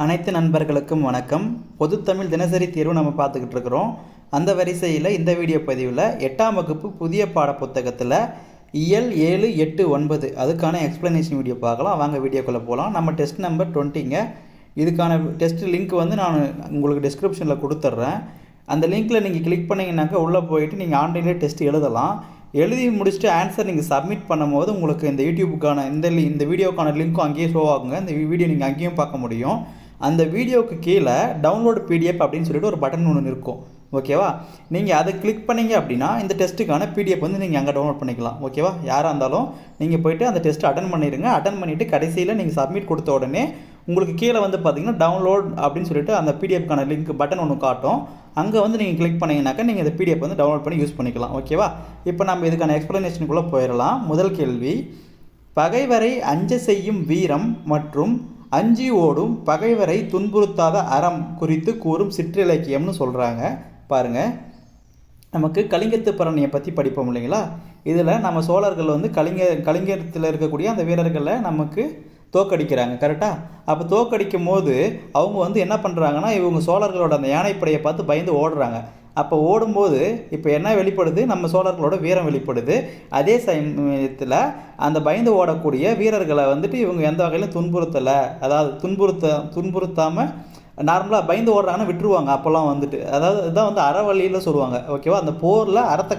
அனைத்து நண்பர்களுக்கும் வணக்கம். பொதுத்தமிழ் தினசரி தேர்வு நம்ம பார்த்துக்கிட்டு இருக்கிறோம். அந்த வரிசையில் இந்த வீடியோ பதிவில் 8ஆம் வகுப்பு புதிய பாட புத்தகத்தில் இயல் 7, 8, 9 அதுக்கான எக்ஸ்ப்ளனேஷன் வீடியோ பார்க்கலாம். வாங்க வீடியோக்குள்ளே போகலாம். நம்ம டெஸ்ட் நம்பர் 20ங்க. இதுக்கான டெஸ்ட் லிங்க் நான் உங்களுக்கு டிஸ்கிரிப்ஷனில் கொடுத்துட்றேன். அந்த லிங்க்கில் நீங்கள் கிளிக் பண்ணிங்கனாக்கா உள்ளே போயிட்டு நீங்கள் ஆன்லைன்லேயே டெஸ்ட் எழுதலாம். எழுதி முடிச்சுட்டு ஆன்சர் நீங்கள் சப்மிட் பண்ணும்போது உங்களுக்கு இந்த யூடியூப்புக்கான இந்த வீடியோக்கான லிங்க்கும் அங்கேயே ஷோ ஆகுங்க. இந்த வீடியோ நீங்கள் அங்கேயும் பார்க்க முடியும். அந்த வீடியோவுக்கு கீழே டவுன்லோட் பிடிஎஃப் அப்படின்னு சொல்லிட்டு ஒரு பட்டன் ஒன்று இருக்கும். ஓகேவா? நீங்கள் அதை கிளிக் பண்ணிங்க அப்படின்னா இந்த டெஸ்ட்டுக்கான பிடிஎஃப் நீங்கள் அங்கே டவுன்லோட் பண்ணிக்கலாம். ஓகேவா? யாராக இருந்தாலும் நீங்கள் போய்ட்டு அந்த டெஸ்ட்டு அட்டன் பண்ணிடுங்க. அட்டன் பண்ணிவிட்டு கடைசியில் நீங்கள் சப்மிட் கொடுத்த உடனே உங்களுக்கு கீழே பார்த்தீங்கன்னா டவுன்லோட் அப்படின்னு சொல்லிட்டு அந்த பிடிஎஃப்க்கான லிங்க் பட்டன் ஒன்று காட்டும். அங்கே நீங்கள் கிளிக் பண்ணிங்கனாக்கா நீங்கள் இந்த பிடிஎஃப் டவுன்லோட் பண்ணி யூஸ் பண்ணிக்கலாம். ஓகேவா? இப்போ நம்ம இதுக்கான எக்ஸ்ப்ளனேஷனுக்குள்ளே போயிடலாம். முதல் கேள்வி, பகைவரை அஞ்ச செய்யும் வீரம் மற்றும் அஞ்சி ஓடும் பகைவரை துன்புறுத்தாத அறம் குறித்து கூறும் சிற்றிலக்கியம்னு சொல்கிறாங்க. பாருங்கள், நமக்கு கலிங்கத்து பரணியை பற்றி படிப்போம் இல்லைங்களா? இதில் நம்ம சோழர்கள் கலிங்கத்தில் இருக்கக்கூடிய அந்த வீரர்களை நமக்கு தோக்கடிக்கிறாங்க. கரெக்டாக? அப்போ தோக்கடிக்கும் போது அவங்க என்ன பண்ணுறாங்கன்னா, இவங்க சோழர்களோட அந்த யானைப்படையை பார்த்து பயந்து ஓடுறாங்க. அப்போ ஓடும்போது இப்போ என்ன வெளிப்படுது? நம்ம சோழர்களோட வீரம் வெளிப்படுது. அதே சமயத்தில் அந்த பயந்து ஓடக்கூடிய வீரர்களை இவங்க எந்த வகையிலும் துன்புறுத்தலை, அதாவது துன்புறுத்தாமல் நார்மலாக பயந்து ஓடுறாங்கன்னா விட்டுருவாங்க. அப்போல்லாம் அதாவது இதுதான் அறவழியில் சொல்லுவாங்க. ஓகேவா? அந்த போரில் அறத்தை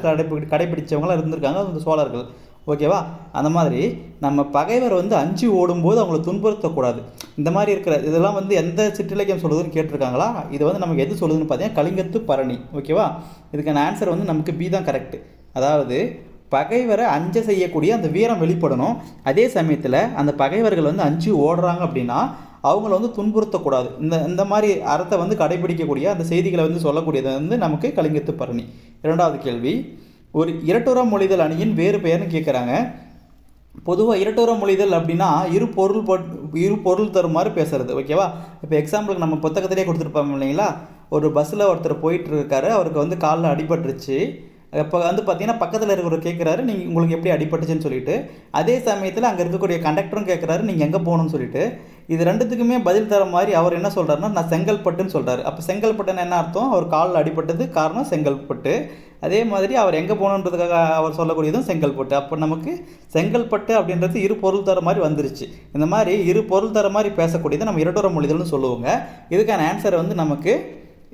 கடைப்பிடிச்சவங்களாம் இருந்திருக்காங்க அந்த சோழர்கள். ஓகேவா? அந்த மாதிரி நம்ம பகைவர் அஞ்சு ஓடும்போது அவங்கள துன்புறுத்தக்கூடாது. இந்த மாதிரி இருக்கிற இதெல்லாம் எந்த சிற்றிலக்கியம் சொல்லுதுன்னு கேட்டிருக்காங்களா? இது நமக்கு எது சொல்லுதுன்னு பார்த்தீங்கன்னா கலிங்கத்து பரணி. ஓகேவா? இதுக்கான ஆன்சர் நமக்கு பி தான் கரெக்டு. அதாவது பகைவரை அஞ்ச செய்யக்கூடிய அந்த வீரம் வெளிப்படணும். அதே சமயத்தில் அந்த பகைவர்கள் அஞ்சு ஓடுறாங்க அப்படின்னா அவங்கள துன்புறுத்தக்கூடாது. இந்த மாதிரி அறத்தை கடைபிடிக்கக்கூடிய அந்த செய்திகளை சொல்லக்கூடியது நமக்கு கலிங்கத்து பரணி. இரண்டாவது கேள்வி, ஒரு இரட்டுற மொழிதல் அணியின் வேறு பெயர்னு கேட்குறாங்க. பொதுவாக இரட்டுற மொழிதல் அப்படின்னா இரு பொருள் தரும் மாதிரி பேசுறது. ஓகேவா? இப்போ எக்ஸாம்பிளுக்கு நம்ம புத்தகத்திலே கொடுத்துருப்பாங்க இல்லைங்களா? ஒரு பஸ்ஸில் ஒருத்தர் போயிட்டு இருக்காரு, அவருக்கு காலில் அடிபட்டுருச்சு. இப்போ பார்த்தீங்கன்னா பக்கத்தில் இருக்கிறவர் கேட்குறாரு, நீங்கள் உங்களுக்கு எப்படி அடிபட்டுச்சுன்னு சொல்லிட்டு. அதே சமயத்தில் அங்கே இருக்கக்கூடிய கண்டக்டரும் கேட்குறாரு, நீங்கள் எங்கே போகணும்னு சொல்லிட்டு. இது ரெண்டுத்துக்குமே பதில் தர மாதிரி அவர் என்ன சொல்கிறாருன்னா, நான் செங்கல்பட்டுன்னு சொல்கிறாரு. அப்போ செங்கல்பட்டுன்னு என்ன அர்த்தம்? அவர் காலில் அடிபட்டது காரணம் செங்கல்பட்டு. அதே மாதிரி அவர் எங்கே போகணுன்றதுக்காக அவர் சொல்லக்கூடியதும் செங்கல்பட்டு. அப்போ நமக்கு செங்கல்பட்டு அப்படின்றது இரு பொருள் தர மாதிரி வந்துருச்சு. இந்த மாதிரி இரு பொருள் தர மாதிரி பேசக்கூடியதை நம்ம இரட்டுற மொழிதல்னு சொல்லுவோங்க. இதுக்கான ஆன்சர் நமக்கு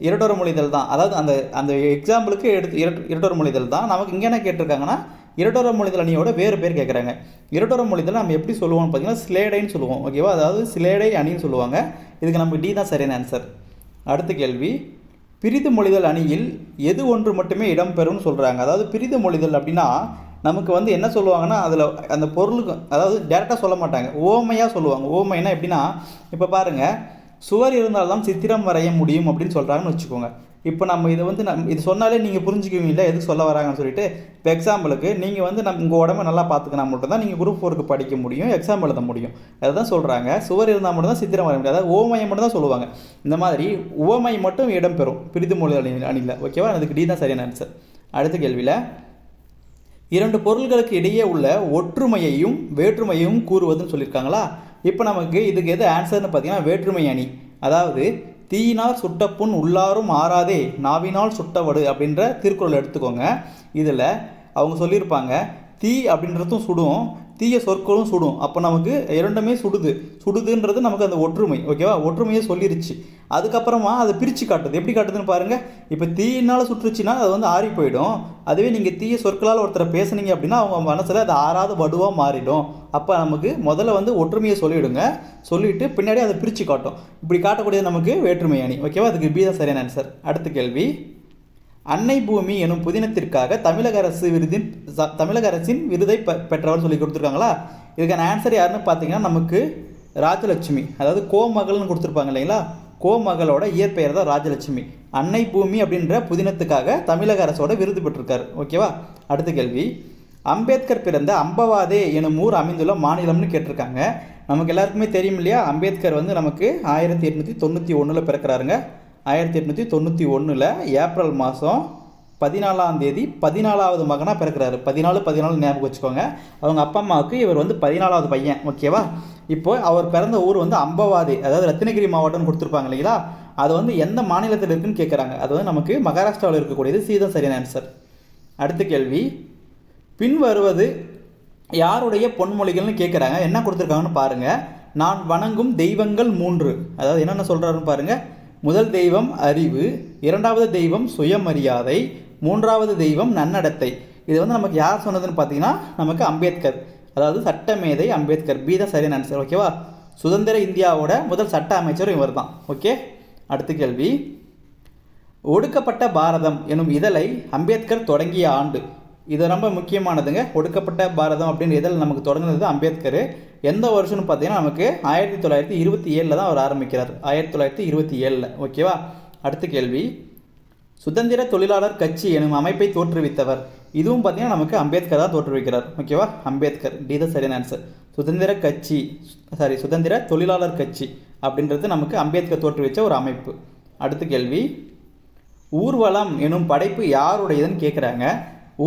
இரட்டுற மொழிதல் தான். அதாவது அந்த எக்ஸாம்பிளுக்கு இரட்டுற மொழிதல் தான். நமக்கு இங்கே என்ன கேட்டிருக்காங்கன்னா இரட்டுற மொழிதல் அணியோட வேறு பேர் கேட்குறாங்க. இரட்டுற மொழிதல் நம்ம எப்படி சொல்லுவோம்னு பார்த்தீங்கன்னா சிலேடைன்னு சொல்லுவோம். ஓகேவா? அதாவது சிலேடை அணின்னு சொல்லுவாங்க. இதுக்கு நமக்கு டி தான் சரியான ஆன்சர். அடுத்த கேள்வி, பிரிது மொழிதல் அணியில் எது ஒன்று மட்டுமே இடம்பெறும்னு சொல்கிறாங்க. அதாவது பிரிது மொழிதல் அப்படின்னா நமக்கு என்ன சொல்லுவாங்கன்னா அதில் அந்த பொருளுக்கு அதாவது டேரெக்டாக சொல்ல மாட்டாங்க, ஓமையாக சொல்லுவாங்க. ஓமைனா எப்படின்னா, இப்போ பாருங்கள், சுவர் இருந்தால்தான் சித்திரம் வரைய முடியும் அப்படின்னு சொல்கிறாங்கன்னு வச்சுக்கோங்க. இப்போ நம்ம இதை இது சொன்னாலே நீங்கள் புரிஞ்சுக்குவீங்களா எதுக்கு சொல்ல வராங்கன்னு சொல்லிட்டு. இப்போ எக்ஸாம்பிளுக்கு நீங்கள் நம்ம உங்கள் உடம்பை நல்லா பார்த்துக்கினா மட்டும்தான் நீங்கள் குரூப் 4க்கு படிக்க முடியும், எக்ஸாம் எழுத முடியும். அதுதான் சொல்கிறாங்க. சுவர் இருந்தால் மட்டும்தான் சித்திரம் வரைய முடியும். அதாவது ஓமையை மட்டும் தான் சொல்லுவாங்க. இந்த மாதிரி உவமை மட்டும் இடம்பெறும் பிரிது மொழி அணியில். ஓகேவா? அதுக்கு டி தான் சரியான ஆன்சர். அடுத்த கேள்வியில், இரண்டு பொருள்களுக்கு இடையே உள்ள ஒற்றுமையையும் வேற்றுமையையும் கூறுவதுன்னு சொல்லியிருக்காங்களா? இப்போ நமக்கு இதுக்கு எது ஆன்சர்னு பார்த்தீங்கன்னா வேற்றுமை அணி. அதாவது தீயினால் சுட்ட புண் உள்ளாரும் ஆறாதே நாவினால் சுட்டவடு அப்படின்ற திருக்குறள் எடுத்துக்கோங்க. இதில் அவங்க சொல்லியிருப்பாங்க, தீ அப்படின்றதும் சுடும், தீய சொற்களும் சுடும். அப்போ நமக்கு இரண்டுமே சுடுதுன்றது நமக்கு அந்த ஒற்றுமை. ஓகேவா? ஒற்றுமையை சொல்லிருச்சு. அதுக்கப்புறமா அதை பிரித்து காட்டுது. எப்படி காட்டுதுன்னு பாருங்கள். இப்போ தீயினால் சுற்றுச்சுன்னா அது ஆறி போயிடும். அதுவே நீங்கள் தீய சொற்களால் ஒருத்தரை பேசுனீங்க அப்படின்னா அவங்க மனசில் அது ஆறாத வடுவாக மாறிடும். அப்போ நமக்கு முதல்ல ஒற்றுமையை சொல்லிவிடுங்க, சொல்லிவிட்டு பின்னாடி அதை பிரித்து காட்டும். இப்படி காட்டக்கூடியது நமக்கு வேற்றுமை அணி. ஓகேவா? அதுக்கு பி தான் சரியான ஆன்சர். அடுத்த கேள்வி, அன்னை பூமி எனும் புதினத்திற்காக தமிழக அரசின் விருதை பெற்றவர் சொல்லி கொடுத்துருக்காங்களா? இதுக்கான ஆன்சர் யாருன்னு பார்த்தீங்கன்னா நமக்கு ராஜலட்சுமி. அதாவது கோமகள்னு கொடுத்துருப்பாங்க இல்லைங்களா? கோமகளோட இயற்பெயர் தான் ராஜலட்சுமி. அன்னை பூமி அப்படின்ற புதினத்துக்காக தமிழக அரசோட விருது பெற்றிருக்காரு. ஓகேவா? அடுத்த கேள்வி, அம்பேத்கர் பிறந்த அம்பவாதே எனும் ஊர் அமைந்துள்ள மாநிலம்னு கேட்டிருக்காங்க. நமக்கு எல்லாருக்குமே தெரியும் இல்லையா? அம்பேத்கர் நமக்கு 1891 பிறக்கிறாருங்க. 1891 ஏப்ரல் மாதம் 14ஆம் தேதி 14வது மகனாக பிறக்கிறாரு. 14 ஞாபகம் வச்சுக்கோங்க. அவங்க அப்பா அம்மாவுக்கு இவர் வந்து 14வது பையன். ஓகேவா? இப்போ அவர் பிறந்த ஊர் வந்து அம்பவாதி, அதாவது ரத்தினகிரி மாவட்டம்னு கொடுத்துருப்பாங்க இல்லைங்களா? அது வந்து எந்த மாநிலத்தில் இருக்குன்னு கேட்குறாங்க. அது வந்து நமக்கு மகாராஷ்டிராவில் இருக்கக்கூடியது. சி தான் சரியான ஆன்சர். அடுத்த கேள்வி, பின்வருவது யாருடைய பொன்மொழிகள்னு கேட்குறாங்க. என்ன கொடுத்துருக்காங்கன்னு பாருங்கள். நான் வணங்கும் தெய்வங்கள் 3, அதாவது என்னென்ன சொல்கிறாருன்னு பாருங்கள். முதல் தெய்வம் அறிவு, இரண்டாவது தெய்வம் சுயமரியாதை, மூன்றாவது தெய்வம் நன்னடத்தை. இது வந்து நமக்கு யார் சொன்னதுன்னு பார்த்தீங்கன்னா நமக்கு அம்பேத்கர், அதாவது சட்டமேதை அம்பேத்கர். பி தான் சரியான ஆன்சர். ஓகேவா? சுதந்திர இந்தியாவோட முதல் சட்ட அமைச்சரும் இவர் தான். ஓகே, அடுத்த கேள்வி, ஒடுக்கப்பட்ட பாரதம் எனும் இதழை அம்பேத்கர் தொடங்கிய ஆண்டு. இது ரொம்ப முக்கியமானதுங்க. ஒடுக்கப்பட்ட பாரதம் அப்படின்னு இதழ் நமக்கு தொடங்குனது அம்பேத்கர். எந்த வருஷம்னு பார்த்தீங்கன்னா நமக்கு 1927 தான் அவர் ஆரம்பிக்கிறார். 1927. ஓகேவா? அடுத்த கேள்வி, சுதந்திர தொழிலாளர் கட்சி எனும் அமைப்பை தோற்றுவித்தவர். இதுவும் பார்த்தீங்கன்னா நமக்கு அம்பேத்கர் தான் தோற்றுவிக்கிறார். ஓகேவா? அம்பேத்கர். டி தான் சரியான ஆன்சர். சுதந்திர தொழிலாளர் கட்சி அப்படின்றது நமக்கு அம்பேத்கர் தோற்றுவித்த ஒரு அமைப்பு. அடுத்த கேள்வி, ஊர்வலம் எனும் படைப்பு யாருடையதுன்னு கேட்குறாங்க.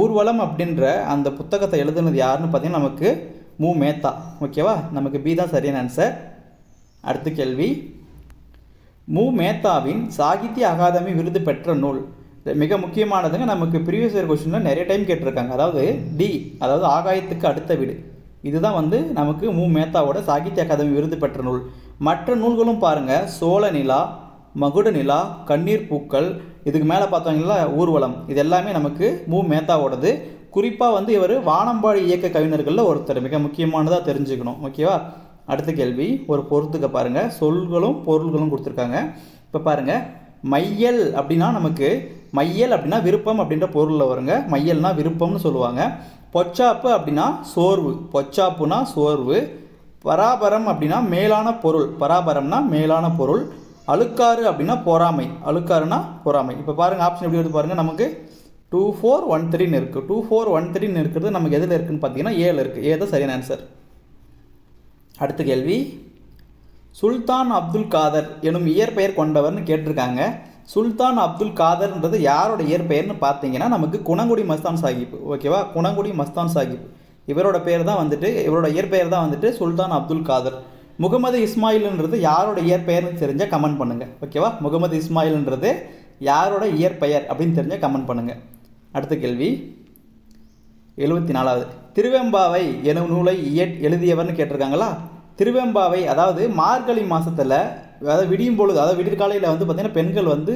ஊர்வலம் அப்படின்ற அந்த புத்தகத்தை எழுதுனது யாருன்னு பார்த்தீங்கன்னா நமக்கு மு மேத்தா. ஓகேவா? நமக்கு பி தான் சரியான ஆன்சர். அடுத்த கேள்வி, மு மேத்தாவின் சாகித்ய அகாதமி விருது பெற்ற நூல். மிக முக்கியமானதுங்க. நமக்கு ப்ரீவியஸ் இயர் கொஸ்டினில் நிறைய டைம் கேட்டிருக்காங்க. அதாவது டி, அதாவது ஆகாயத்துக்கு அடுத்த வீடு. இதுதான் வந்து நமக்கு மு மேத்தாவோட சாகித்ய அகாதமி விருது பெற்ற நூல். மற்ற நூல்களும் பாருங்கள். சோழ நிலா, மகுட நிலா, கண்ணீர் பூக்கள், இதுக்கு மேலே பார்த்தோங்களா ஊர்வலம். இது எல்லாமே நமக்கு மு மேத்தாவோடது. குறிப்பாக வந்து இவர் வானம்பாடி இயக்க கவிஞர்களில் ஒருத்தர். மிக முக்கியமானதாக தெரிஞ்சுக்கணும். ஓகேவா? அடுத்த கேள்வி, ஒரு பொறுத்துக்க பாருங்கள். சொல்களும் பொருள்களும் கொடுத்துருக்காங்க. இப்போ பாருங்கள், மையல் அப்படின்னா நமக்கு மையல் அப்படின்னா விருப்பம் அப்படின்ற பொருளில் வருங்க. மையல்னா விருப்பம்னு சொல்லுவாங்க. பொச்சாப்பு அப்படின்னா சோர்வு, பொச்சாப்புனா சோர்வு. பராபரம் அப்படின்னா மேலான பொருள், பராபரம்னா மேலான பொருள். அழுக்காறு அப்படின்னா பொறாமை, அழுக்காறுனா பொறாமை. இப்போ பாருங்கள், ஆப்ஷன் எப்படி வருது பாருங்கள். நமக்கு 2413 இருக்குது. 2413 இருக்கிறது நமக்கு எதில் இருக்குதுன்னு பார்த்தீங்கன்னா 7 இருக்குது. ஏ தான் சரியான ஆன்சர். அடுத்த கேள்வி, சுல்தான் அப்துல் காதர் எனும் இயற்பெயர் கொண்டவர்னு கேட்டிருக்காங்க. சுல்தான் அப்துல் காதர்ன்றது யாரோட இயற்பெயர்னு பார்த்தீங்கன்னா நமக்கு குணங்குடி மஸ்தான் சாஹிப். ஓகேவா? குணங்குடி மஸ்தான் சாஹிப் இவரோட பேர் தான் வந்துட்டு, இவரோட இயற்பெயர் தான் வந்துட்டு சுல்தான் அப்துல் காதர். முகமது இஸ்மாயில்ன்றது யாரோட இயற்பெயர்னு தெரிஞ்சால் கமெண்ட் பண்ணுங்கள். ஓகேவா? முகமது இஸ்மாயில்ன்றது யாரோட இயற்பெயர் அப்படின்னு தெரிஞ்சால் கமெண்ட் பண்ணுங்கள். அடுத்த கேள்வி, 74வது, திருவெம்பாவை எனும் நூலை எழுதியவர்னு கேட்டிருக்காங்களா. திருவெம்பாவை அதாவது மார்கழி மாதத்தில், அதாவது விடியும் பொழுது, அதாவது விடியற்காலையில் வந்து பார்த்திங்கன்னா பெண்கள் வந்து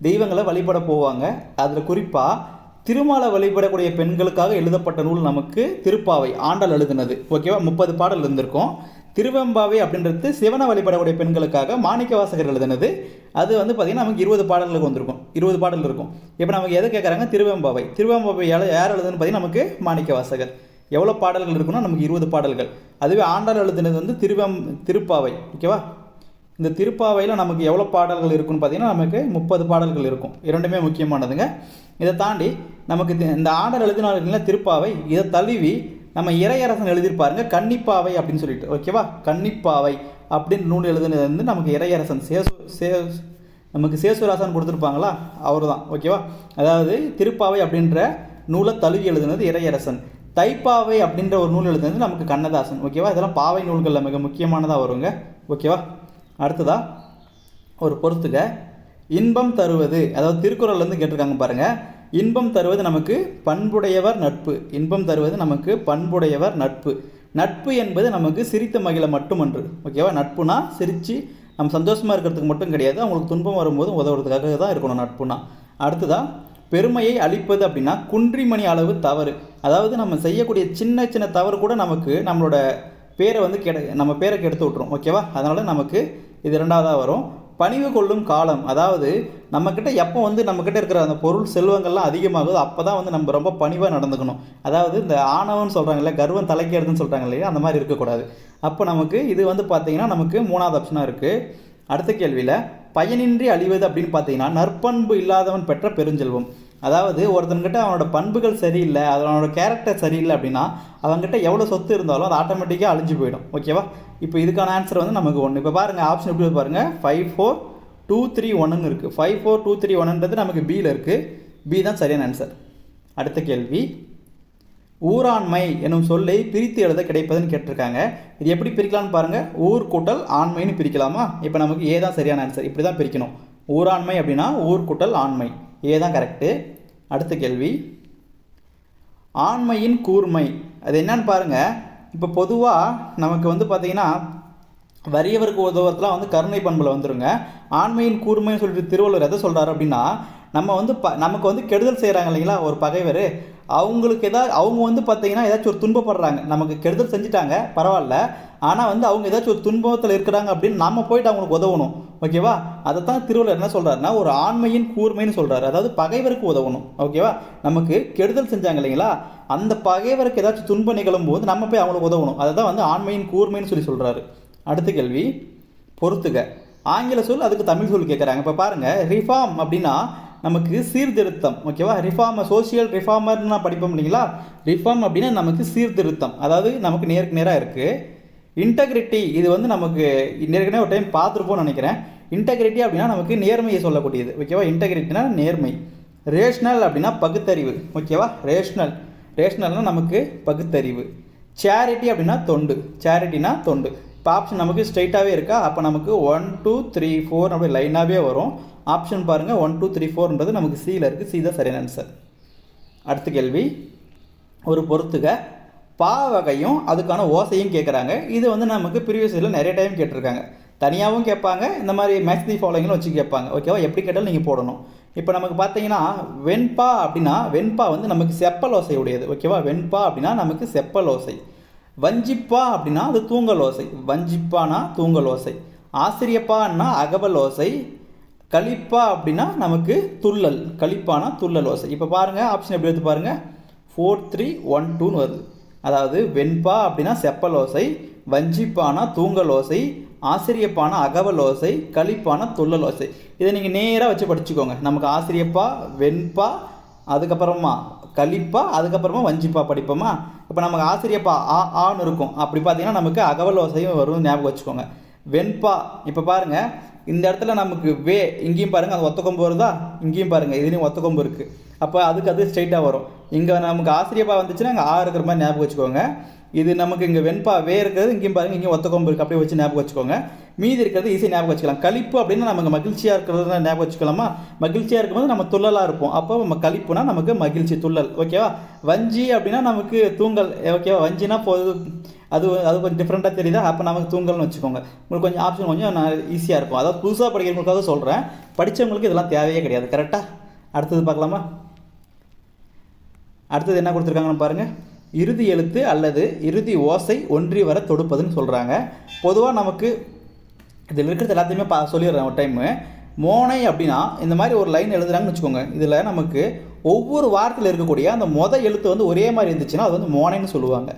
தெய்வங்களை வழிபட போவாங்க. அதில் குறிப்பாக திருமாலை வழிபடக்கூடிய பெண்களுக்காக எழுதப்பட்ட நூல் நமக்கு திருப்பாவை, ஆண்டாள் எழுதுனது. ஓகேவா? 30 பாடல் இருந்திருக்கும். திருவெம்பாவை அப்படின்றது சிவனை வழிபடக்கூடிய பெண்களுக்காக மாணிக்க வாசகர் எழுதுனது. அது வந்து பார்த்திங்கன்னா நமக்கு 20 பாடல்களுக்கு வந்திருக்கும். 20 பாடல் இருக்கும். இப்போ நமக்கு எதை கேட்குறாங்க? திருவெம்பாவை. திருவெம்பாவை யார் எழுதுன்னு பார்த்தீங்கன்னா நமக்கு மாணிக்க வாசகர். எவ்வளோ பாடல்கள் இருக்குன்னா நமக்கு 20 பாடல்கள். அதுவே ஆண்டாள் எழுதுனது வந்து திருப்பாவை. ஓகேவா? இந்த திருப்பாவையில் நமக்கு எவ்வளோ பாடல்கள் இருக்குன்னு பார்த்தீங்கன்னா நமக்கு 30 பாடல்கள் இருக்கும். இரண்டுமே முக்கியமானதுங்க. இதை தாண்டி நமக்கு இந்த ஆண்டாள் எழுதினால திருப்பாவை, இதை தழுவி நம்ம இறையரசன் எழுதியிருப்பாருங்க கன்னிப்பாவை அப்படின்னு சொல்லிட்டு. ஓகேவா? கன்னிப்பாவை அப்படின்னு நூல் எழுதுனது வந்து நமக்கு இறையரசன் நமக்கு சேசுராசன் கொடுத்துருப்பாங்களா, அவர் தான். ஓகேவா? அதாவது திருப்பாவை அப்படின்ற நூலை தழுவி எழுதுனது இறையரசன். தைப்பாவை அப்படின்ற ஒரு நூல் எழுதுனது நமக்கு கண்ணதாசன். ஓகேவா? இதெல்லாம் பாவை நூல்களில் மிக முக்கியமானதாக வருங்க. ஓகேவா? அடுத்ததா ஒரு பொறுத்துக்க, இன்பம் தருவது, அதாவது திருக்குறள்லேருந்து கேட்டிருக்காங்க பாருங்கள். இன்பம் தருவது நமக்கு பண்புடையவர் நட்பு. இன்பம் தருவது நமக்கு பண்புடையவர் நட்பு. நட்பு என்பது நமக்கு சிரித்த மகிழ மட்டுமன்று. ஓகேவா? நட்புனா சிரித்து நம்ம சந்தோஷமாக இருக்கிறதுக்கு மட்டும் கிடையாது, அவங்களுக்கு துன்பம் வரும்போது உதவுறதுக்காக தான் இருக்கணும் நட்புனா. அடுத்ததான் பெருமையை அளிப்பது அப்படின்னா குன்றிமணி அளவு தவறு. அதாவது நம்ம செய்யக்கூடிய சின்ன சின்ன தவறு கூட நமக்கு நம்மளோட பேரை வந்து நம்ம பேரை கெடுத்து விட்ரும். ஓகேவா? அதனால் நமக்கு இது 2வதாக வரும். பணிவு கொள்ளும் காலம், அதாவது நம்மக்கிட்ட எப்போ வந்து நம்மக்கிட்ட இருக்கிற அந்த பொருள் செல்வங்கள்லாம் அதிகமாகுது அப்போ தான் வந்து நம்ம ரொம்ப பணிவாக நடந்துக்கணும். அதாவது இந்த ஆணவம்னு சொல்கிறாங்கல்ல, கர்வம் தலைக்கேறுதுன்னு சொல்கிறாங்க இல்லையா, அந்த மாதிரி இருக்கக்கூடாது. அப்போ நமக்கு இது வந்து பார்த்திங்கன்னா நமக்கு 3வது ஆப்ஷனாக இருக்குது. அடுத்த கேள்வியில் பயனின்றி அழிவது அப்படின்னு பார்த்தீங்கன்னா நற்பண்பு இல்லாதவன் பெற்ற பெருஞ்செல்வம். அதாவது ஒருத்தன்கிட்ட அவனோட பண்புகள் சரியில்லை, அவனோட கேரக்டர் சரியில்லை அப்படின்னா அவங்ககிட்ட எவ்வளோ சொத்து இருந்தாலும் அது ஆட்டோமேட்டிக்காக அழிஞ்சு போயிடும். ஓகேவா? இப்போ இதுக்கான ஆன்சர் வந்து நமக்கு 1. இப்போ பாருங்கள், ஆப்ஷன் எப்படி பாருங்கள், 5 4 2 3 1ன்னு இருக்குது. 5 4 2 3 1ன்றது நமக்கு பியில் இருக்குது. பி தான் சரியான ஆன்சர். அடுத்த கேள்வி, ஊராண்மை எனும் சொல்லை பிரித்து எழுத கிடைப்பதுன்னு கேட்டிருக்காங்க. இது எப்படி பிரிக்கலாம்னு பாருங்கள். ஊர் கூட்டல் ஆண்மைன்னு பிரிக்கலாமா? இப்போ நமக்கு ஏ தான் சரியான ஆன்சர். இப்படி தான் பிரிக்கணும். ஊராண்மை அப்படின்னா ஊர் கூட்டல் ஆண்மை. ஏ தான் கரெக்டு. அடுத்த கேள்வி, ஆண்மையின் கூர்மை அது என்னன்னு பாருங்கள். இப்போ பொதுவாக நமக்கு வந்து பார்த்திங்கன்னா வறியவருக்கு உதவத்தில் வந்து கருணை பண்பில் வந்துருங்க. ஆண்மையின் கூர்மைன்னு சொல்லிட்டு திருவள்ளுவர் எதை சொல்கிறாரு அப்படின்னா, நம்ம வந்து நமக்கு வந்து கெடுதல் செய்கிறாங்க இல்லைங்களா ஒரு பகைவர், அவங்களுக்கு அவங்க வந்து பார்த்திங்கன்னா ஏதாச்சும் ஒரு துன்பப்படுறாங்க, நமக்கு கெடுதல் செஞ்சுட்டாங்க பரவாயில்ல, ஆனால் வந்து அவங்க ஏதாச்சும் ஒரு துன்பத்தில் இருக்கிறாங்க அப்படின்னு நம்ம போயிட்டு அவங்களுக்கு உதவணும். ஓகேவா? அதை தான் திருவள்ளுவர் என்ன சொல்கிறாருன்னா ஒரு ஆண்மையின் கூர்மைன்னு சொல்கிறாரு. அதாவது பகைவருக்கு உதவணும். ஓகேவா? நமக்கு கெடுதல் செஞ்சாங்க இல்லைங்களா, அந்த பகைவருக்கு ஏதாச்சும் துன்பம் நிகழும் போது நம்ம போய் அவங்களுக்கு உதவணும். அதை தான் வந்து ஆண்மையின் கூர்மைன்னு சொல்கிறாரு. அடுத்த கேள்வி, பொறுத்துக. ஆங்கில சொல், அதுக்கு தமிழ் சொல் கேட்குறாங்க. இப்போ பாருங்கள், ரிஃபார்ம் அப்படின்னா நமக்கு சீர்திருத்தம். ஓகேவா? ரிஃபார்ம் சோசியல் ரிஃபார்மர்னு நான் படிப்போம் இல்லைங்களா. ரிஃபார்ம் அப்படின்னா நமக்கு சீர்திருத்தம், அதாவது நமக்கு நேருக்கு நேராக இருக்குது. இன்டெகிரிட்டி இது வந்து நமக்கு நேர்கனவே ஒரு டைம் பார்த்துருப்போம்னு நினைக்கிறேன். இன்டெகிரிட்டி அப்படின்னா நமக்கு நேர்மையை சொல்லக்கூடியது. ஓகேவா? இன்டெகிரிட்டினா நேர்மை. ரேஷ்னல் அப்படின்னா பகுத்தறிவு. ஓகேவா? ரேஷ்னல்னால் நமக்கு பகுத்தறிவு. சேரிட்டி அப்படின்னா தொண்டு. சேரிட்டினா தொண்டு. இப்போ ஆப்ஷன் நமக்கு ஸ்ட்ரைட்டாகவே இருக்கா, அப்போ நமக்கு 1 2 3 4 அப்படி லைனாகவே வரும். ஆப்ஷன் பாருங்கள் 1 2 3 4ன்றது நமக்கு சியில் இருக்குது. சி தான் சரியான ஆன்சர். அடுத்த கேள்வி, ஒரு பொறுத்துக. பா வகையும் அதுக்கான ஓசையும் கேட்குறாங்க. இது வந்து நமக்கு ப்ரீவியஸ் இயரில் நிறைய டைம் கேட்டிருக்காங்க. தனியாகவும் கேட்பாங்க, இந்த மாதிரி மேக்ஸ் தி ஃபாலோயிங்கும் வச்சு கேட்பாங்க. ஓகேவா? எப்படி கேட்டாலும் நீங்கள் போடணும். இப்போ நமக்கு பார்த்தீங்கன்னா வெண்பா அப்படின்னா வெண்பா வந்து நமக்கு செப்பல் ஓசை உடையது. ஓகேவா? வெண்பா அப்படின்னா நமக்கு செப்பல் ஓசை. வஞ்சிப்பா அப்படின்னா அது தூங்கல் ஓசை. வஞ்சிப்பானா தூங்கல் ஓசை. ஆசிரியப்பான்னா அகவல் ஓசை. கலிப்பா அப்படின்னா நமக்கு துள்ளல். கலிப்பானா துள்ளல் ஓசை. இப்போ பாருங்கள் ஆப்ஷன் எப்படி எடுத்து பாருங்கள். 4 3 1 2ன்னு வருது. அதாவது வெண்பா அப்படின்னா செப்பல் ஓசை, வஞ்சிப்பானா தூங்கல் ஓசை, ஆசிரியப்பானா அகவல் ஓசை, கலிப்பானா துள்ளல் ஓசை. இதை நீங்கள் நேராக வச்சு படிச்சுக்கோங்க. நமக்கு ஆசிரியப்பா, வெண்பா, அதுக்கப்புறமா கலிப்பா, அதுக்கப்புறமா வஞ்சிப்பா படிப்போமா. இப்போ நமக்கு ஆசிரியப்பா ஆன்னு இருக்கும். அப்படி பார்த்தீங்கன்னா நமக்கு அகவல் ஓசையும் வரும், ஞாபகம் வச்சுக்கோங்க. வெண்பா இப்போ பாருங்கள், இந்த இடத்துல நமக்கு வே, இங்கேயும் பாருங்கள் அது ஒத்த கொம்பு வருதா, இங்கேயும் பாருங்கள் இதுலேயும் ஒத்த கொம்பு இருக்குது. அப்போ அதுக்கு அது ஸ்ட்ரைட்டாக வரும். இங்கே நமக்கு ஆசிரியப்பா வந்துச்சுன்னா அங்கே இருக்கிற மாதிரி ஞாபகம் வச்சுக்கோங்க. இது நமக்கு இங்கே வெண்பா வே இருக்கிறது, இங்கேயும் பாருங்கள் இங்கேயும் ஒத்த கொம்பு இருக்குது, அப்படியே வச்சு ஞாபகம் வச்சுக்கோங்க. மீதி இருக்கிறது ஈஸியாக ஞாபகம் வச்சுக்கலாம். கலிப்பு அப்படின்னா நமக்கு மகிழ்ச்சியாக இருக்கிறது ஞாபகம் வச்சுக்கலாமா. மகிழ்ச்சியாக இருக்கும்போது நம்ம துள்ளலாக இருப்போம். அப்போ நம்ம கலிப்புனா நமக்கு மகிழ்ச்சி, துள்ளல். ஓகேவா? வஞ்சி அப்படின்னா நமக்கு தூங்கல். ஓகேவா? வஞ்சினா அது கொஞ்சம் டிஃப்ரெண்ட்டாக தெரியுதா, அப்போ நமக்கு தூங்கல்னு வச்சுக்கோங்க. உங்களுக்கு கொஞ்சம் ஆப்ஷன் கொஞ்சம் ஈஸியாக இருக்கும். அதாவது புதுசாக படிக்கிறவங்களுக்காக சொல்கிறேன், படித்தவங்களுக்கு இதெல்லாம் தேவையே கிடையாது. கரெக்டாக? அடுத்தது பார்க்கலாமா. அடுத்தது என்ன கொடுத்துருக்காங்கன்னு பாருங்கள். இறுதி எழுத்து அல்லது இறுதி ஓசை ஒன்றி வர தொடுப்பதுன்னு சொல்கிறாங்க. பொதுவாக நமக்கு இதில் இருக்கிறது எல்லாத்தையுமே சொல்லிடுறேன் ஒரு டைமு. மோனை அப்படின்னா இந்த மாதிரி ஒரு லைன் எழுதுறாங்கன்னு வச்சுக்கோங்க. இதில் நமக்கு ஒவ்வொரு வார்த்தையில் இருக்கக்கூடிய அந்த எழுத்து வந்து ஒரே மாதிரி இருந்துச்சுன்னா அது வந்து மோனைன்னு சொல்லுவாங்க.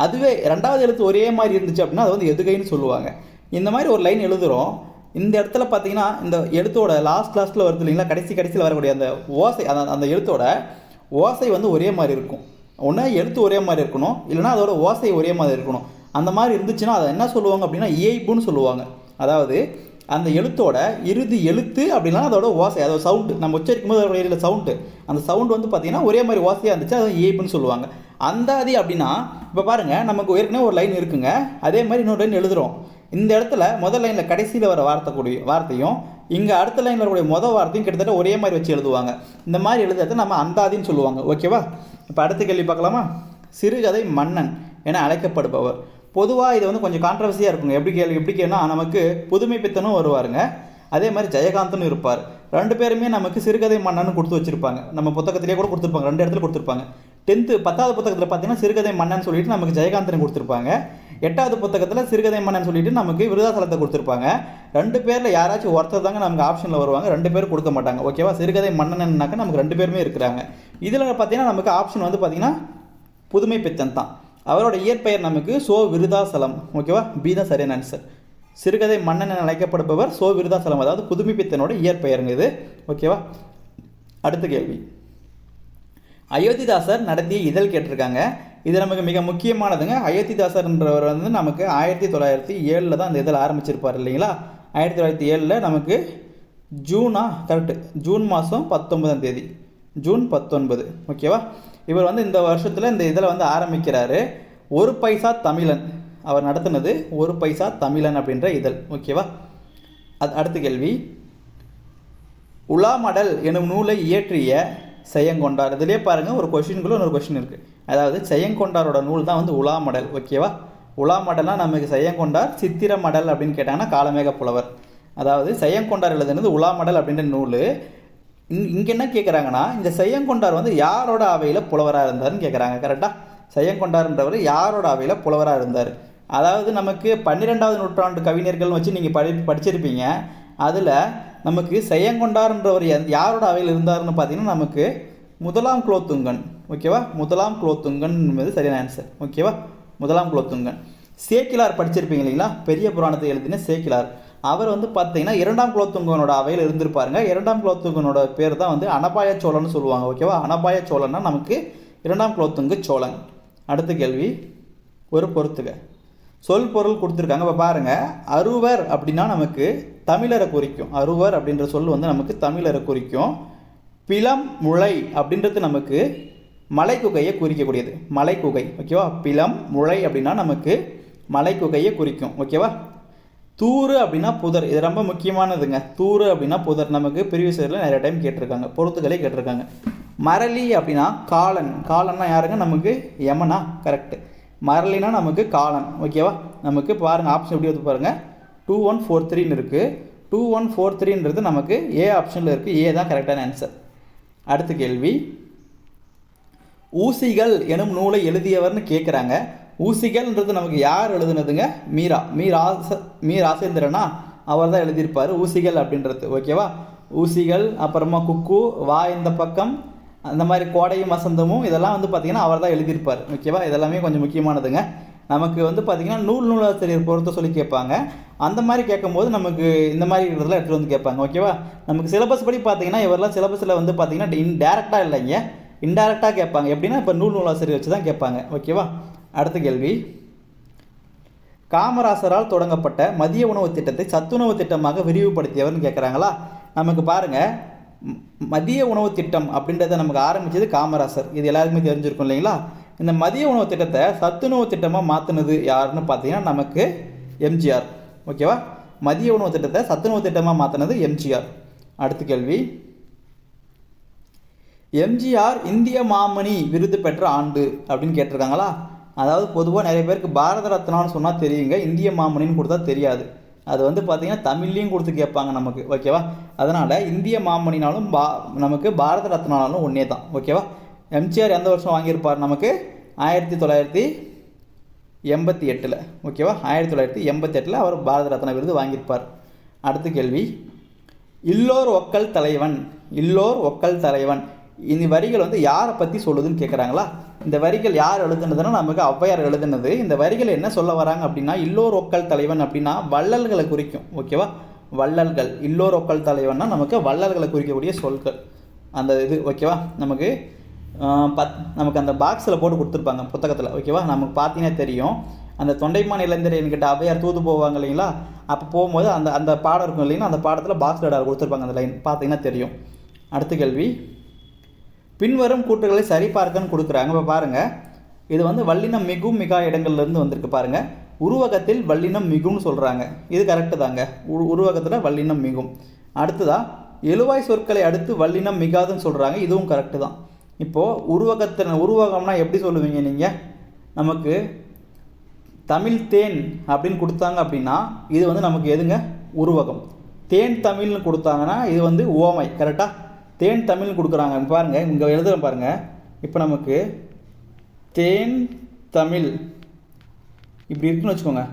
அதுவே ரெண்டாவது எழுத்து ஒரே மாதிரி இருந்துச்சு அப்படின்னா அது வந்து எதுகைன்னு சொல்லுவாங்க. இந்த மாதிரி ஒரு லைன் எழுதுகிறோம். இந்த இடத்துல பார்த்தீங்கன்னா இந்த எழுத்தோட லாஸ்ட்டில் வருது இல்லைங்களா, கடைசியில் வரக்கூடிய அந்த ஓசை, அந்த எழுத்தோட ஓசை வந்து ஒரே மாதிரி இருக்கும். ஒன்றா எழுத்து ஒரே மாதிரி இருக்கணும், இல்லைனா அதோட ஓசை ஒரே மாதிரி இருக்கணும். அந்த மாதிரி இருந்துச்சுன்னா அதை என்ன சொல்லுவாங்க அப்படின்னா இயைபுன்னு சொல்லுவாங்க. அதாவது அந்த எழுத்தோட இறுதி எழுத்து அப்படின்னா அதோட ஓசை, அதோட சவுண்டு, நம்ம உச்சரிக்கும் போது அதோட சவுண்டு, அந்த சவுண்டு வந்து பார்த்திங்கன்னா ஒரே மாதிரி ஓசையாக இருந்துச்சு, அதை இயைபுன்னு சொல்லுவாங்க. அந்தாதி அப்படின்னா இப்போ பாருங்கள் நமக்கு ஏற்கனவே ஒரு லைன் இருக்குங்க, அதே மாதிரி இன்னொரு லைன் எழுதுகிறோம். இந்த இடத்துல முதல் லைனில் கடைசியில் வர வார்த்தையும் இங்கே அடுத்த லைனில் வரக்கூடிய முதல் வார்த்தையும் கிட்டத்தட்ட ஒரே மாதிரி வச்சு எழுதுவாங்க. இந்த மாதிரி எழுதுறத நம்ம அந்தாதின்னு சொல்லுவாங்க. ஓகேவா? இப்போ அடுத்த கேள்வி பார்க்கலாமா. சிறுகதை மன்னன் என அழைக்கப்படுபவர். பொதுவாக இது வந்து கொஞ்சம் கான்ட்ரவர்சியாக இருக்குங்க. எப்படி கேள்னா நமக்கு புதுமை பித்தனும் வருவாருங்க, அதே மாதிரி ஜெயகாந்தனும் இருப்பார். ரெண்டு பேருமே நமக்கு சிறுகதை மன்னன் கொடுத்து வச்சுருப்பாங்க. நம்ம புத்தகத்திலே கூட கொடுத்துருப்பாங்க, 2 இடத்துல கொடுத்துருப்பாங்க. 10வது புத்தகத்தில் பார்த்தீங்கன்னா சிறுகதை மன்னன் சொல்லிட்டு நமக்கு ஜெயகாந்தனை கொடுத்துருப்பாங்க. 8வது புத்தகத்தில் சிறுகதை மன்னன் சொல்லிட்டு நமக்கு விருதாசலத்தை கொடுத்துருப்பாங்க. 2 பேரில் யாராச்சும் ஒருத்தர் தாங்க நமக்கு ஆப்ஷனில் வருவாங்க, 2 பேரும் கொடுக்க மாட்டாங்க. ஓகேவா? சிறுகதை மன்னன்னாக்க நமக்கு 2 பேருமே இருக்கிறாங்க. இதில் பார்த்தீங்கன்னா நமக்கு ஆப்ஷன் வந்து பார்த்தீங்கன்னா புதுமை பித்தன் தான். அவரோட இயற்பெயர் நமக்கு சோ விருதாசலம். ஓகேவா? பி தான் சரியான ஆன்சர். சிறுகதை மன்னன் என அழைக்கப்படுபவர் சோ விருதாசலம், அதாவது புதுமை பித்தனோட இயற்பெயருங்க இது. ஓகேவா? அடுத்த கேள்வி, அயோத்திதாசர் நடத்திய இதழ் கேட்டிருக்காங்க. இது நமக்கு மிக முக்கியமானதுங்க. அயோத்திதாசர்ன்றவர் வந்து நமக்கு 1907 தான் அந்த இதழ் ஆரம்பிச்சிருப்பார் இல்லைங்களா. 1907 நமக்கு ஜூன் மாதம் 19ஆம் தேதி ஜூன் 19. ஓகேவா? இவர் வந்து இந்த வருஷத்தில் இந்த இதில் வந்து ஆரம்பிக்கிறாரு. ஒரு பைசா தமிழன் அவர் நடத்தினது ஒரு பைசா தமிழன் அப்படின்ற இதழ். ஓகேவா? அடுத்த கேள்வி, உலாமடல் எனும் நூலை இயற்றிய செய்யங்கொண்டார். இதிலே பாருங்கள் ஒரு கொஷினுக்குள்ள ஒரு கொஷின் இருக்குது. அதாவது செய்யங்கொண்டாரோட நூல் தான் வந்து உலாமடல். ஓகேவா? உலாமடல்னால் நமக்கு செய்யங்கொண்டார், சித்திரமடல் அப்படின்னு கேட்டாங்கன்னா காலமேக புலவர். அதாவது செய்யங்கொண்டார் எழுதுனது உலாமடல் அப்படின்ற நூல். இங்கே என்ன கேட்குறாங்கன்னா, இந்த செய்யங்கொண்டார் வந்து யாரோட அவையில் புலவராக இருந்தார்னு கேட்குறாங்க. கரெக்டாக? செய்யங்கொண்டார்ன்றவர் யாரோட அவையில் புலவராக இருந்தார்? அதாவது நமக்கு 12ஆவது நூற்றாண்டு கவிஞர்கள்னு வச்சு நீங்கள் படிச்சிருப்பீங்க. அதில் நமக்கு செய்யங்கொண்டார்ன்றவர் யாரோட அவையில் இருந்தார்னு பார்த்தீங்கன்னா நமக்கு முதலாம் குலோத்துங்கன். ஓகேவா? முதலாம் குலோத்துங்கன் என்பது சரியான ஆன்சர். ஓகேவா? முதலாம் குலோத்துங்கன். சேக்கிலார் படிச்சிருப்பீங்க இல்லைங்களா? பெரிய புராணத்தை எழுதின சேக்கிலார். அவர் வந்து பார்த்தீங்கன்னா 2ஆம் குலோத்துங்கனோட அவையில் இருந்திருப்பாருங்க. 2ஆம் குலோத்துங்கனோட பேர் தான் வந்து அனபாய சோழன்னு சொல்லுவாங்க. ஓகேவா? அனபாய சோழன்னா நமக்கு 2ஆம் குலோத்துங்க சோழன். அடுத்த கேள்வி, ஒரு பொறுத்துக. சொல் பொருள் கொடுத்துருக்காங்க. இப்போ பாருங்கள், அருவர் அப்படின்னா நமக்கு தமிழரை குறிக்கும். அருவர் அப்படின்ற சொல் வந்து நமக்கு தமிழரை குறிக்கும். பிலம் முளை அப்படின்றது நமக்கு மலைக்குகையை குறிக்கக்கூடியது. மலைக்குகை. ஓகேவா? பிலம் முளை அப்படின்னா நமக்கு மலைக்குகையை குறிக்கும். ஓகேவா? தூறு அப்படின்னா புதர். இது ரொம்ப முக்கியமானதுங்க. தூறு அப்படின்னா புதர். நமக்கு ப்ரீவியஸ் இயரில் நிறைய டைம் கேட்டிருக்காங்க, பொறுத்துக்களே கேட்டிருக்காங்க. மரளி அப்படின்னா காலன். காலன்னா யாருங்க? நமக்கு யமனா? கரெக்டு. மரளினா நமக்கு காலன். ஓகேவா? நமக்கு பாருங்கள் ஆப்ஷன் எப்படி வந்து பாருங்கள், 2143 இருக்குது. 2143ன்றது நமக்கு ஏ ஆப்ஷனில் இருக்குது. ஏ தான் கரெக்டான ஆன்சர். அடுத்த கேள்வி, ஊசிகள் எனும் நூலை எழுதியவர்னு கேட்குறாங்க. ஊசிகள்ன்றது நமக்கு யார் எழுதுனதுங்க? மீ ராசேந்திரனா அவர் தான் எழுதியிருப்பார் ஊசிகள் அப்படின்றது. ஓகேவா? ஊசிகள், அப்புறமா குக்கு, வா இந்த பக்கம், அந்த மாதிரி கோடையும் வசந்தமும், இதெல்லாம் வந்து பார்த்திங்கன்னா அவர் தான் எழுதியிருப்பார். ஓகேவா? இதெல்லாமே கொஞ்சம் முக்கியமானதுங்க. நமக்கு வந்து பார்த்திங்கன்னா நூலாசிரியர் பொறுத்த சொல்லி கேட்பாங்க. அந்த மாதிரி கேட்கும்போது நமக்கு இந்த மாதிரி இருக்கிறதெல்லாம் எடுத்துகிட்டு வந்து கேட்பாங்க. ஓகேவா? நமக்கு சிலபஸ் படி பார்த்திங்கன்னா இவரெல்லாம் சிலபஸில் வந்து பார்த்திங்கன்னா டேரெக்டாக இல்லைங்க, இன்டேரக்டாக கேட்பாங்க. எப்படின்னா இப்போ நூலாசிரியர் வச்சு தான் கேட்பாங்க. ஓகேவா? அடுத்த கேள்வி, காமராசரால் தொடங்கப்பட்ட மதிய உணவு திட்டத்தை சத்துணவு திட்டமாக விரிவுபடுத்தியவர்னு கேட்குறாங்களா? நமக்கு பாருங்கள், மதிய உணவு திட்டம் அப்படின்றத நமக்கு ஆரம்பித்தது காமராசர். இது எல்லாருக்குமே தெரிஞ்சிருக்கும் இல்லைங்களா? இந்த மதிய உணவு திட்டத்தை சத்துணவு திட்டமாக மாற்றினது யாருன்னு பார்த்தீங்கன்னா நமக்கு எம்ஜிஆர். ஓகேவா? மதிய உணவு திட்டத்தை சத்துணவு திட்டமாக மாற்றினது எம்ஜிஆர். அடுத்த கேள்வி, எம்ஜிஆர் இந்திய மாமணி விருது பெற்ற ஆண்டு அப்படின்னு கேட்டிருக்காங்களா? அதாவது பொதுவாக நிறைய பேருக்கு பாரத ரத்னான்னு சொன்னால் தெரியுங்க, இந்திய மாமணின்னு கொடுத்தா தெரியாது. அது வந்து பார்த்திங்கன்னா தமிழ்லையும் கொடுத்து கேட்பாங்க நமக்கு. ஓகேவா? அதனால் இந்திய மாமணினாலும் நமக்கு பாரத ரத்னாலும் ஒன்றே தான். ஓகேவா? எம்ஜிஆர் எந்த வருஷம் வாங்கியிருப்பார்? நமக்கு 1988. ஓகேவா? 1988 அவர் பாரத ரத்னா விருது வாங்கியிருப்பார். அடுத்த கேள்வி, இல்லோர் ஒக்கல் தலைவன். இல்லோர் ஒக்கல் தலைவன் இந்த வரிகள் வந்து யாரை பற்றி சொல்லுதுன்னு கேட்குறாங்களா? இந்த வரிகள் யார் எழுதுனதுன்னா நமக்கு ஔவையார் எழுதுனது. இந்த வரிகள் என்ன சொல்ல வராங்க அப்படின்னா, இல்லோர் ஒக்கல் தலைவன் அப்படின்னா வள்ளல்களை குறிக்கும். ஓகேவா? வள்ளல்கள். இல்லோர் ஒக்கல் தலைவன்னா நமக்கு வள்ளல்களை குறிக்கக்கூடிய சொற்கள் அந்த இது. ஓகேவா? நமக்கு அந்த பாக்ஸில் போட்டு கொடுத்துருப்பாங்க புத்தகத்தில். ஓகேவா? நமக்கு பார்த்தீங்கன்னா தெரியும், அந்த தொண்டைமான் இளைஞர் என்கிட்ட ஔவையார் தூது போவாங்க இல்லைங்களா? அப்போ போகும்போது அந்த பாடம் இருக்கும் இல்லைங்களா? அந்த பாடத்தில் பாக்ஸில் கொடுத்துருப்பாங்க, அந்த லைன் பார்த்தீங்கன்னா தெரியும். அடுத்த கேள்வி, பின்வரும் கூற்றுகளை சரிபார்க்கன்னு கொடுக்குறாங்க. இப்போ பாருங்கள், இது வந்து வல்லினம் மிகும் மிகா இடங்கள்லேருந்து வந்திருக்கு. பாருங்கள், உருவகத்தில் வல்லினம் மிகும்னு சொல்கிறாங்க. இது கரெக்டு தாங்க. உருவகத்தில் வல்லினம் மிகும். அடுத்ததாக எழுவாய் சொற்களை அடுத்து வல்லினம் மிகாதுன்னு சொல்கிறாங்க. இதுவும் கரெக்டு தான். இப்போது உருவகம்னா எப்படி சொல்லுவீங்க நீங்கள்? நமக்கு தமிழ் தேன் அப்படின்னு கொடுத்தாங்க அப்படின்னா இது வந்து நமக்கு எதுங்க? உருவகம். தேன் தமிழ்னு கொடுத்தாங்கன்னா இது வந்து உவமை. கரெக்டாக? தேன் தமிழ்னு கொடுக்குறாங்க. பாருங்கள், இங்கே எழுதுகிறேன் பாருங்கள். இப்போ நமக்கு தேன் தமிழ் இப்படி இருக்குன்னு வச்சுக்கோங்க,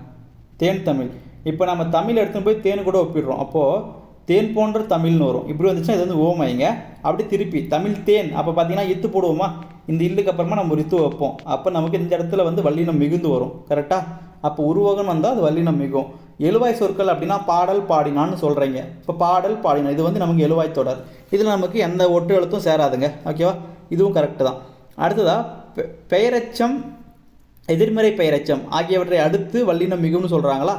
தேன் தமிழ். இப்போ நம்ம தமிழ் எடுத்துன்னு போய் தேன் கூட ஒப்பிடுறோம். அப்போது தேன் போன்ற தமிழ்னு வரும். இப்படி வந்துச்சுன்னா இது வந்து ஓமைங்க. அப்படி திருப்பி தமிழ் தேன், அப்போ பார்த்தீங்கன்னா இத்து போடுவோமா? இந்த இல்லுக்கு அப்புறமா நம்ம ஒரு இத்து வைப்போம். அப்போ நமக்கு இந்த இடத்துல வந்து வல்லினம் மிகுந்து வரும். கரெக்டாக? அப்போ உருவகம் வந்தால் அது வல்லினம் மிகும். எழுவாய் சொற்கள் அப்படின்னா பாடல் பாடினான்னு சொல்கிறீங்க. இப்போ பாடல் பாடினா இது வந்து நமக்கு எழுவாய் தொடர். இதில் நமக்கு எந்த ஒட்டு எழுத்தும் சேராதுங்க. ஓகேவா? இதுவும் கரெக்டு தான். அடுத்ததாக பெயரெச்சம், எதிர்மறை பெயரெச்சம் ஆகியவற்றை அடுத்து வல்லினம் மிகும்னு சொல்கிறாங்களா?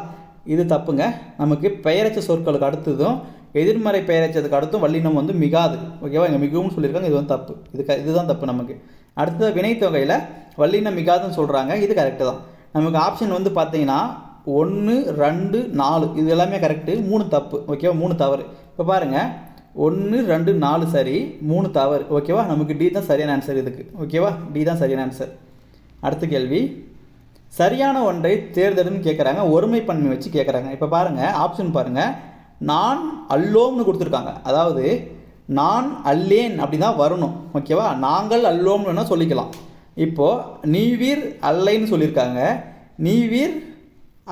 இது தப்புங்க. நமக்கு பெயரச்ச சொற்களுக்கு அடுத்ததும் எதிர்மறை பெயரச்சத்துக்கு அடுத்தும் வல்லினம் வந்து மிகாது. ஓகேவா, இங்கே மிகவும் சொல்லியிருக்காங்க, இது வந்து தப்பு. இதுதான் தப்பு நமக்கு. அடுத்தது வினைத்தொகையில் வல்லினம் மிகாதுன்னு சொல்கிறாங்க, இது கரெக்டு தான். நமக்கு ஆப்ஷன் வந்து பார்த்தீங்கன்னா 1, 2, 4 இது எல்லாமே கரெக்டு, 3 தப்பு. ஓகேவா, 3 தவறு. இப்போ பாருங்கள், 1, 2, 4 சரி, 3 தவறு. ஓகேவா, நமக்கு டி தான் சரியான ஆன்சர் இதுக்கு. ஓகேவா, டி தான் சரியான ஆன்சர். அடுத்த கேள்வி, சரியான ஒன்றை தேர்ந்தெடுன்னு கேட்குறாங்க, ஒருமைப்பன்மை வச்சு கேட்குறாங்க. இப்போ பாருங்கள், ஆப்ஷன் பாருங்கள், நான் அல்லோம்னு கொடுத்துருக்காங்க. அதாவது நான் அல்லேன் அப்படி தான் வரணும். ஓகேவா, நாங்கள் அல்லோம்னு சொல்லிக்கலாம். இப்போது நீவீர் அல்லைன்னு சொல்லியிருக்காங்க, நீவீர்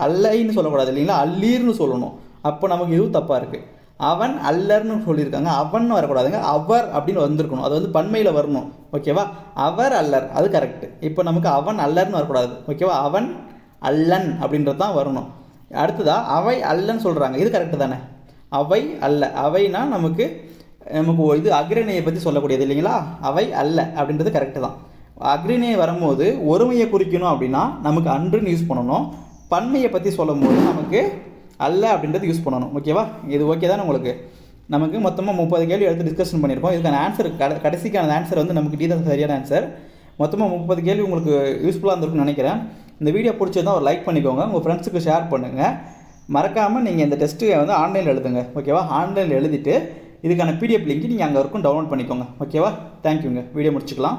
அல்லைன்னு சொல்லக்கூடாது இல்லைங்களா, அல்லீர்னு சொல்லணும். அப்போ நமக்கு இதுவும் தப்பாக இருக்குது. அவன் அல்லர்னு சொல்லியிருக்காங்க, அவன் வரக்கூடாதுங்க, அவர் அப்படின்னு வந்திருக்கணும். அது வந்து பன்மையில் வரணும். ஓகேவா, அவர் அல்லர், அது கரெக்டு. இப்போ நமக்கு அவன் அல்லர்னு வரக்கூடாது. ஓகேவா, அவன் அல்லன் அப்படின்றது தான் வரணும். அடுத்ததா அவை அல்லன்னு சொல்கிறாங்க, இது கரெக்டு தானே. அவை அல்ல, அவைனா நமக்கு இது அக்ரிணையை பற்றி சொல்லக்கூடியது இல்லைங்களா, அவை அல்ல அப்படின்றது கரெக்டு தான். அக்ரிணையை வரும்போது ஒருமையை குறிக்கணும் அப்படின்னா நமக்கு அன்றுன்னு யூஸ் பண்ணணும். பன்மையை பற்றி சொல்லும் போது நமக்கு அல்ல அப்படின்றது யூஸ் பண்ணணும். ஓகேவா, இது ஓகே தானே உங்களுக்கு? நமக்கு மொத்தமாக 30 கேள்வி எடுத்து டிஸ்கஷன் பண்ணியிருக்கோம். இதுக்கான ஆன்சர் கடைசிக்கான ஆன்சர் வந்து நமக்கு டி தான் சரியான ஆன்சர். மொத்தமாக 30 கேள்வி உங்களுக்கு யூஸ்ஃபுல்லாக இருந்திருக்குன்னு நினைக்கிறேன். இந்த வீடியோ பிடிச்சதான் ஒரு லைக் பண்ணிக்கோங்க, உங்கள் ஃப்ரெண்ட்ஸுக்கு ஷேர் பண்ணுங்கள். மறக்காமல் நீங்கள் இந்த டெஸ்ட்டு வந்து ஆன்லைனில் எழுதுங்க. ஓகேவா, ஆன்லைனில் எழுதிட்டு இதுக்கான பிடிஎஃப் லிங்க் நீங்கள் அங்கே இருக்கும் டவுன்லோட் பண்ணிக்கோங்க. ஓகேவா, தேங்க்யூங்க. வீடியோ முடிச்சுக்கலாம்.